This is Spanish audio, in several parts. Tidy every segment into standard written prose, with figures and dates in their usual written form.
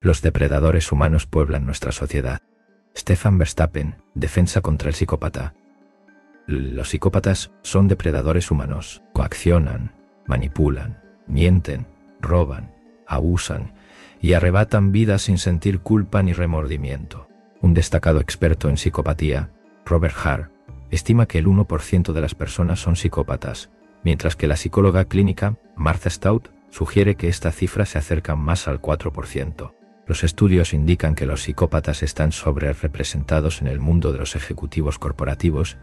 Los depredadores humanos pueblan nuestra sociedad. Stefan Verstappen, defensa contra el psicópata. Los psicópatas son depredadores humanos. Coaccionan, manipulan, mienten, roban, abusan y arrebatan vidas sin sentir culpa ni remordimiento. Un destacado experto en psicopatía, Robert Hart, estima que el 1% de las personas son psicópatas, mientras que la psicóloga clínica Martha Stout sugiere que esta cifra se acerca más al 4%. Los estudios indican que los psicópatas están sobrerepresentados en el mundo de los ejecutivos corporativos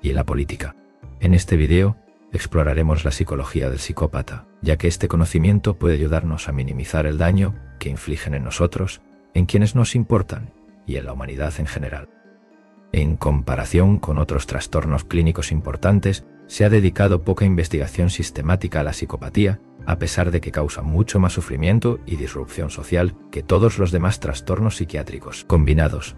y en la política. En este video exploraremos la psicología del psicópata, ya que este conocimiento puede ayudarnos a minimizar el daño que infligen en nosotros, en quienes nos importan y en la humanidad en general. En comparación con otros trastornos clínicos importantes, se ha dedicado poca investigación sistemática a la psicopatía, a pesar de que causa mucho más sufrimiento y disrupción social que todos los demás trastornos psiquiátricos combinados.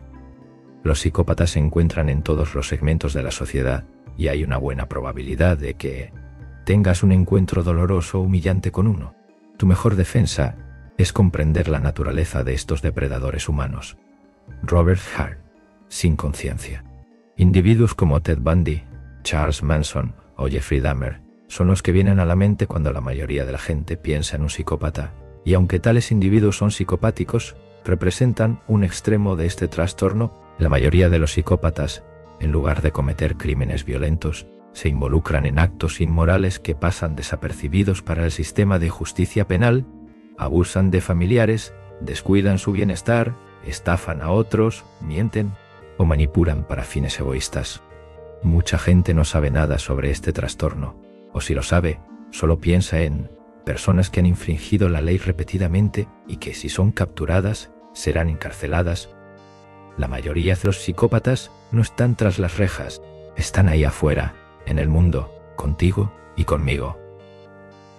Los psicópatas se encuentran en todos los segmentos de la sociedad y hay una buena probabilidad de que tengas un encuentro doloroso o humillante con uno. Tu mejor defensa es comprender la naturaleza de estos depredadores humanos. Robert Hart, sin conciencia. Individuos como Ted Bundy, Charles Manson o Jeffrey Dahmer son los que vienen a la mente cuando la mayoría de la gente piensa en un psicópata, y aunque tales individuos son psicopáticos, representan un extremo de este trastorno. La mayoría de los psicópatas, en lugar de cometer crímenes violentos, se involucran en actos inmorales que pasan desapercibidos para el sistema de justicia penal, abusan de familiares, descuidan su bienestar, estafan a otros, mienten o manipulan para fines egoístas. Mucha gente no sabe nada sobre este trastorno, o si lo sabe, solo piensa en personas que han infringido la ley repetidamente y que si son capturadas, serán encarceladas. La mayoría de los psicópatas no están tras las rejas, están ahí afuera, en el mundo, contigo y conmigo.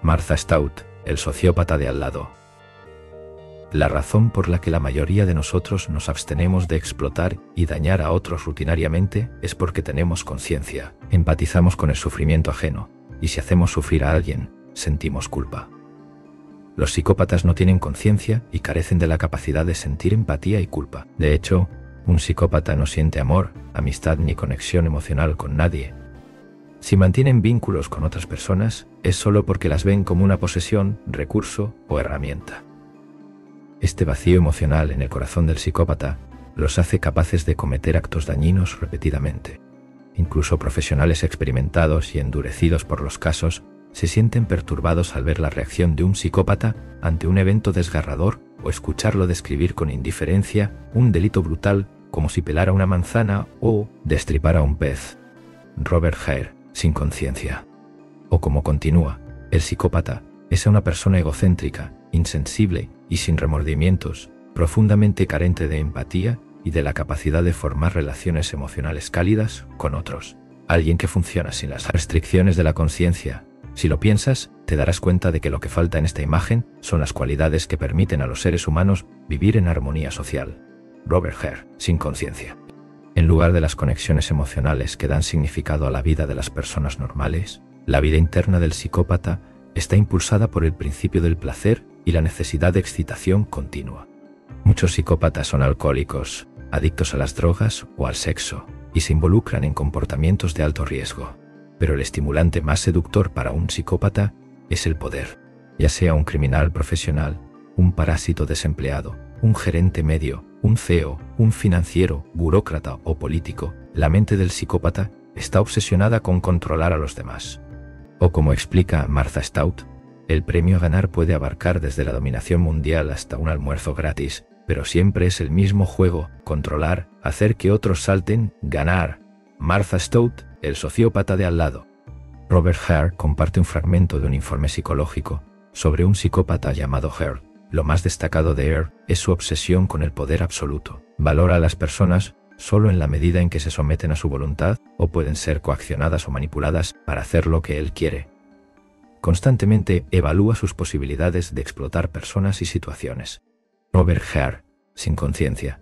Martha Stout, el sociópata de al lado. La razón por la que la mayoría de nosotros nos abstenemos de explotar y dañar a otros rutinariamente es porque tenemos conciencia, empatizamos con el sufrimiento ajeno, y si hacemos sufrir a alguien, sentimos culpa. Los psicópatas no tienen conciencia y carecen de la capacidad de sentir empatía y culpa. De hecho, un psicópata no siente amor, amistad ni conexión emocional con nadie. Si mantienen vínculos con otras personas, es solo porque las ven como una posesión, recurso o herramienta. Este vacío emocional en el corazón del psicópata los hace capaces de cometer actos dañinos repetidamente. Incluso profesionales experimentados y endurecidos por los casos se sienten perturbados al ver la reacción de un psicópata ante un evento desgarrador o escucharlo describir con indiferencia un delito brutal como si pelara una manzana o destripara un pez. Robert Hart, sin conciencia. O como continúa, el psicópata es una persona egocéntrica, insensible y sin remordimientos, profundamente carente de empatía y de la capacidad de formar relaciones emocionales cálidas con otros. Alguien que funciona sin las restricciones de la conciencia. Si lo piensas, te darás cuenta de que lo que falta en esta imagen son las cualidades que permiten a los seres humanos vivir en armonía social. Robert Hart, sin conciencia. En lugar de las conexiones emocionales que dan significado a la vida de las personas normales, la vida interna del psicópata está impulsada por el principio del placer y la necesidad de excitación continua. Muchos psicópatas son alcohólicos, adictos a las drogas o al sexo, y se involucran en comportamientos de alto riesgo. Pero el estimulante más seductor para un psicópata es el poder. Ya sea un criminal profesional, un parásito desempleado, un gerente medio, un CEO, un financiero, burócrata o político, la mente del psicópata está obsesionada con controlar a los demás. O como explica Martha Stout, el premio a ganar puede abarcar desde la dominación mundial hasta un almuerzo gratis, pero siempre es el mismo juego: controlar, hacer que otros salten, ganar. Martha Stout, el sociópata de al lado. Robert Hart comparte un fragmento de un informe psicológico sobre un psicópata llamado Hart. Lo más destacado de Hart es su obsesión con el poder absoluto. Valora a las personas solo en la medida en que se someten a su voluntad o pueden ser coaccionadas o manipuladas para hacer lo que él quiere. Constantemente evalúa sus posibilidades de explotar personas y situaciones. Robert Hart, sin conciencia.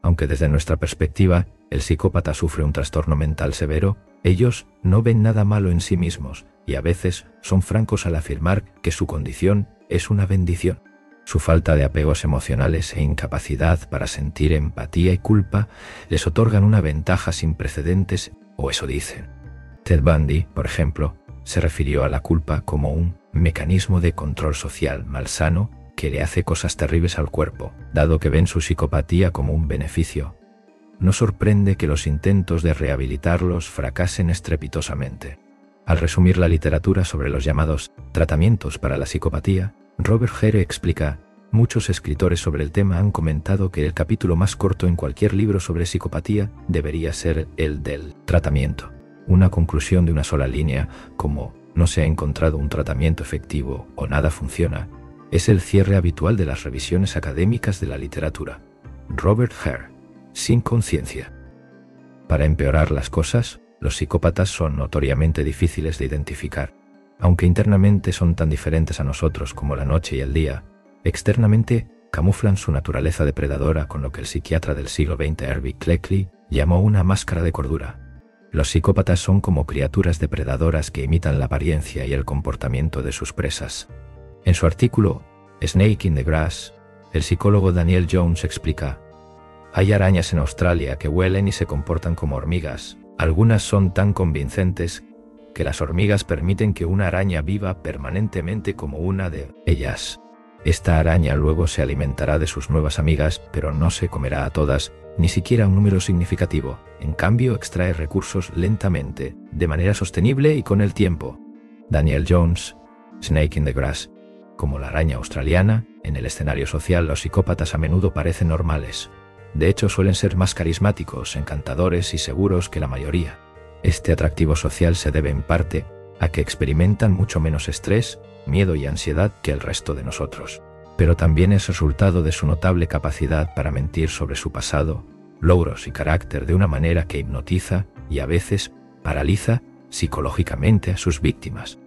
Aunque desde nuestra perspectiva, el psicópata sufre un trastorno mental severo, ellos no ven nada malo en sí mismos y a veces son francos al afirmar que su condición es una bendición. Su falta de apegos emocionales e incapacidad para sentir empatía y culpa les otorgan una ventaja sin precedentes, o eso dicen. Ted Bundy, por ejemplo, se refirió a la culpa como un mecanismo de control social malsano que le hace cosas terribles al cuerpo, dado que ven su psicopatía como un beneficio. No sorprende que los intentos de rehabilitarlos fracasen estrepitosamente. Al resumir la literatura sobre los llamados tratamientos para la psicopatía, Robert Hare explica: muchos escritores sobre el tema han comentado que el capítulo más corto en cualquier libro sobre psicopatía debería ser el del tratamiento. Una conclusión de una sola línea, como no se ha encontrado un tratamiento efectivo o nada funciona, es el cierre habitual de las revisiones académicas de la literatura. Robert Hare, sin conciencia. Para empeorar las cosas, los psicópatas son notoriamente difíciles de identificar. Aunque internamente son tan diferentes a nosotros como la noche y el día, externamente camuflan su naturaleza depredadora con lo que el psiquiatra del siglo XX Herbie Cleckley llamó una máscara de cordura. Los psicópatas son como criaturas depredadoras que imitan la apariencia y el comportamiento de sus presas. En su artículo Snake in the Grass, el psicólogo Daniel Jones explica: hay arañas en Australia que huelen y se comportan como hormigas. Algunas son tan convincentes que las hormigas permiten que una araña viva permanentemente como una de ellas. Esta araña luego se alimentará de sus nuevas amigas, pero no se comerá a todas, ni siquiera un número significativo. En cambio, extrae recursos lentamente, de manera sostenible y con el tiempo. Daniel Jones, Snake in the Grass. Como la araña australiana, en el escenario social los psicópatas a menudo parecen normales. De hecho, suelen ser más carismáticos, encantadores y seguros que la mayoría. Este atractivo social se debe en parte a que experimentan mucho menos estrés, miedo y ansiedad que el resto de nosotros. Pero también es resultado de su notable capacidad para mentir sobre su pasado, logros y carácter de una manera que hipnotiza y a veces paraliza psicológicamente a sus víctimas.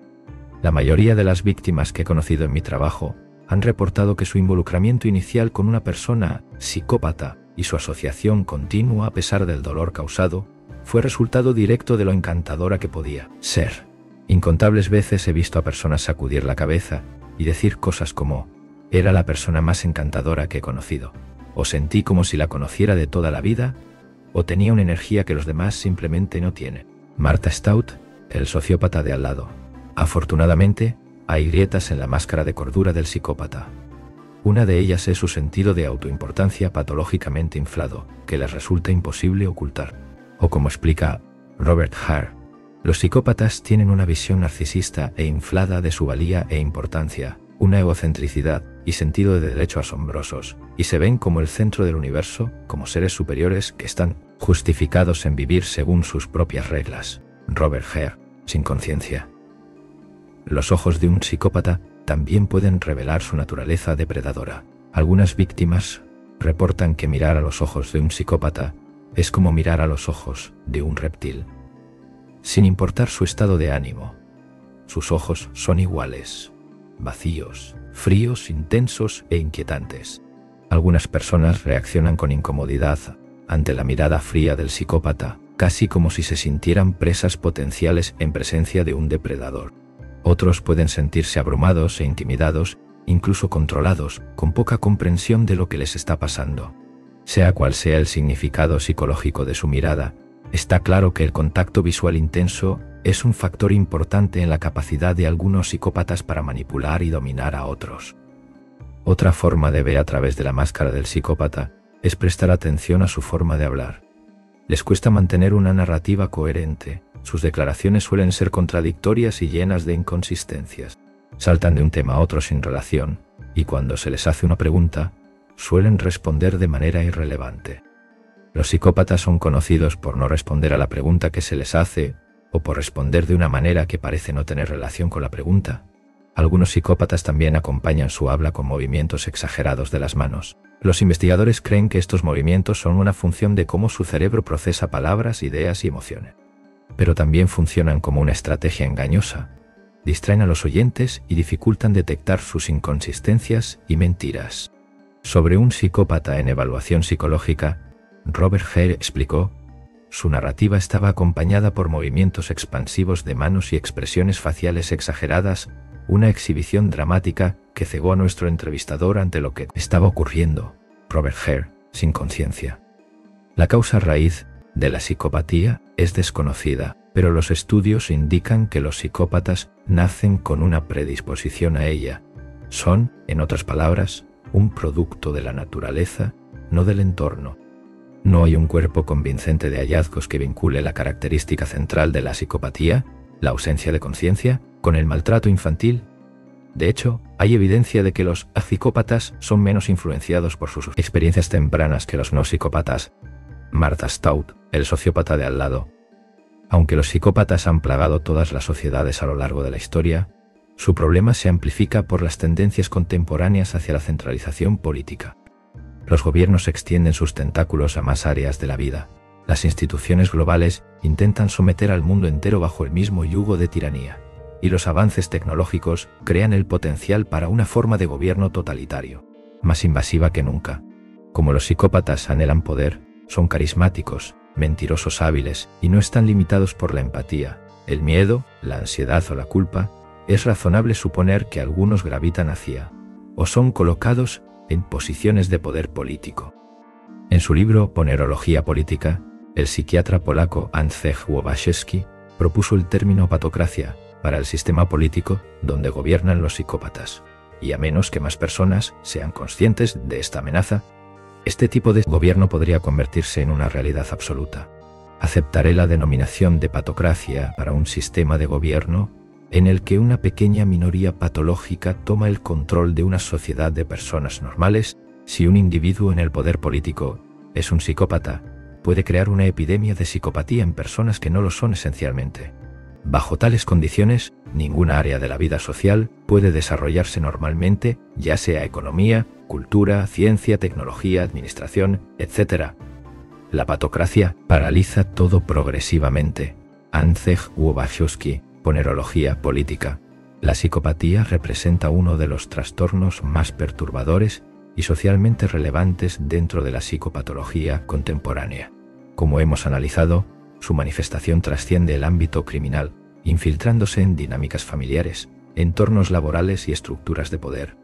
La mayoría de las víctimas que he conocido en mi trabajo han reportado que su involucramiento inicial con una persona psicópata y su asociación continua a pesar del dolor causado fue resultado directo de lo encantadora que podía ser. Incontables veces he visto a personas sacudir la cabeza y decir cosas como: era la persona más encantadora que he conocido, o sentí como si la conociera de toda la vida, o tenía una energía que los demás simplemente no tienen. Martha Stout, el sociópata de al lado. Afortunadamente, hay grietas en la máscara de cordura del psicópata. Una de ellas es su sentido de autoimportancia patológicamente inflado, que les resulta imposible ocultar. O como explica Robert Hare, los psicópatas tienen una visión narcisista e inflada de su valía e importancia, una egocentricidad y sentido de derecho asombrosos, y se ven como el centro del universo, como seres superiores que están justificados en vivir según sus propias reglas. Robert Hare, sin conciencia. Los ojos de un psicópata también pueden revelar su naturaleza depredadora. Algunas víctimas reportan que mirar a los ojos de un psicópata es como mirar a los ojos de un reptil. Sin importar su estado de ánimo, sus ojos son iguales, vacíos, fríos, intensos e inquietantes. Algunas personas reaccionan con incomodidad ante la mirada fría del psicópata, casi como si se sintieran presas potenciales en presencia de un depredador. Otros pueden sentirse abrumados e intimidados, incluso controlados, con poca comprensión de lo que les está pasando. Sea cual sea el significado psicológico de su mirada, está claro que el contacto visual intenso es un factor importante en la capacidad de algunos psicópatas para manipular y dominar a otros. Otra forma de ver a través de la máscara del psicópata es prestar atención a su forma de hablar. Les cuesta mantener una narrativa coherente. Sus declaraciones suelen ser contradictorias y llenas de inconsistencias. Saltan de un tema a otro sin relación, y cuando se les hace una pregunta, suelen responder de manera irrelevante. Los psicópatas son conocidos por no responder a la pregunta que se les hace o por responder de una manera que parece no tener relación con la pregunta. Algunos psicópatas también acompañan su habla con movimientos exagerados de las manos. Los investigadores creen que estos movimientos son una función de cómo su cerebro procesa palabras, ideas y emociones. Pero también funcionan como una estrategia engañosa. Distraen a los oyentes y dificultan detectar sus inconsistencias y mentiras. Sobre un psicópata en evaluación psicológica, Robert Hare explicó: su narrativa estaba acompañada por movimientos expansivos de manos y expresiones faciales exageradas, una exhibición dramática que cegó a nuestro entrevistador ante lo que estaba ocurriendo. Robert Hare, sin conciencia. La causa raíz de la psicopatía es desconocida, pero los estudios indican que los psicópatas nacen con una predisposición a ella. Son, en otras palabras, un producto de la naturaleza, no del entorno. No hay un cuerpo convincente de hallazgos que vincule la característica central de la psicopatía, la ausencia de conciencia, con el maltrato infantil. De hecho, hay evidencia de que los psicópatas son menos influenciados por sus experiencias tempranas que los no psicópatas. Martha Stout, el sociópata de al lado. Aunque los psicópatas han plagado todas las sociedades a lo largo de la historia, su problema se amplifica por las tendencias contemporáneas hacia la centralización política. Los gobiernos extienden sus tentáculos a más áreas de la vida. Las instituciones globales intentan someter al mundo entero bajo el mismo yugo de tiranía. Y los avances tecnológicos crean el potencial para una forma de gobierno totalitario, más invasiva que nunca. Como los psicópatas anhelan poder, son carismáticos, mentirosos hábiles y no están limitados por la empatía, el miedo, la ansiedad o la culpa, es razonable suponer que algunos gravitan hacia, o son colocados en posiciones de poder político. En su libro Ponerología política, el psiquiatra polaco Andrzej Łobaszewski propuso el término patocracia para el sistema político donde gobiernan los psicópatas, y a menos que más personas sean conscientes de esta amenaza, este tipo de gobierno podría convertirse en una realidad absoluta. Aceptaré la denominación de patocracia para un sistema de gobierno en el que una pequeña minoría patológica toma el control de una sociedad de personas normales. Si un individuo en el poder político es un psicópata, puede crear una epidemia de psicopatía en personas que no lo son esencialmente. Bajo tales condiciones, ninguna área de la vida social puede desarrollarse normalmente, ya sea economía, cultura, ciencia, tecnología, administración, etc. La patocracia paraliza todo progresivamente. Andrzej Łobaszewski, Ponerología política. La psicopatía representa uno de los trastornos más perturbadores y socialmente relevantes dentro de la psicopatología contemporánea. Como hemos analizado, su manifestación trasciende el ámbito criminal, infiltrándose en dinámicas familiares, entornos laborales y estructuras de poder.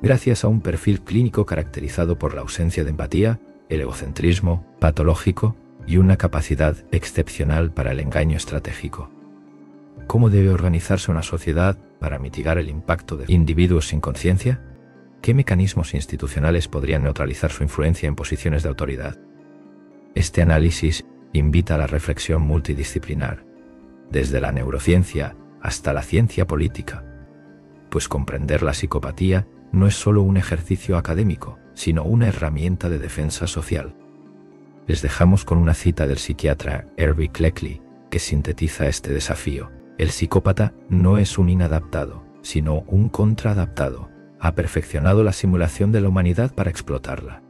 Gracias a un perfil clínico caracterizado por la ausencia de empatía, el egocentrismo patológico y una capacidad excepcional para el engaño estratégico. ¿Cómo debe organizarse una sociedad para mitigar el impacto de individuos sin conciencia? ¿Qué mecanismos institucionales podrían neutralizar su influencia en posiciones de autoridad? Este análisis invita a la reflexión multidisciplinar, desde la neurociencia hasta la ciencia política, pues comprender la psicopatía no es solo un ejercicio académico, sino una herramienta de defensa social. Les dejamos con una cita del psiquiatra Erving Cleckley, que sintetiza este desafío. El psicópata no es un inadaptado, sino un contraadaptado. Ha perfeccionado la simulación de la humanidad para explotarla.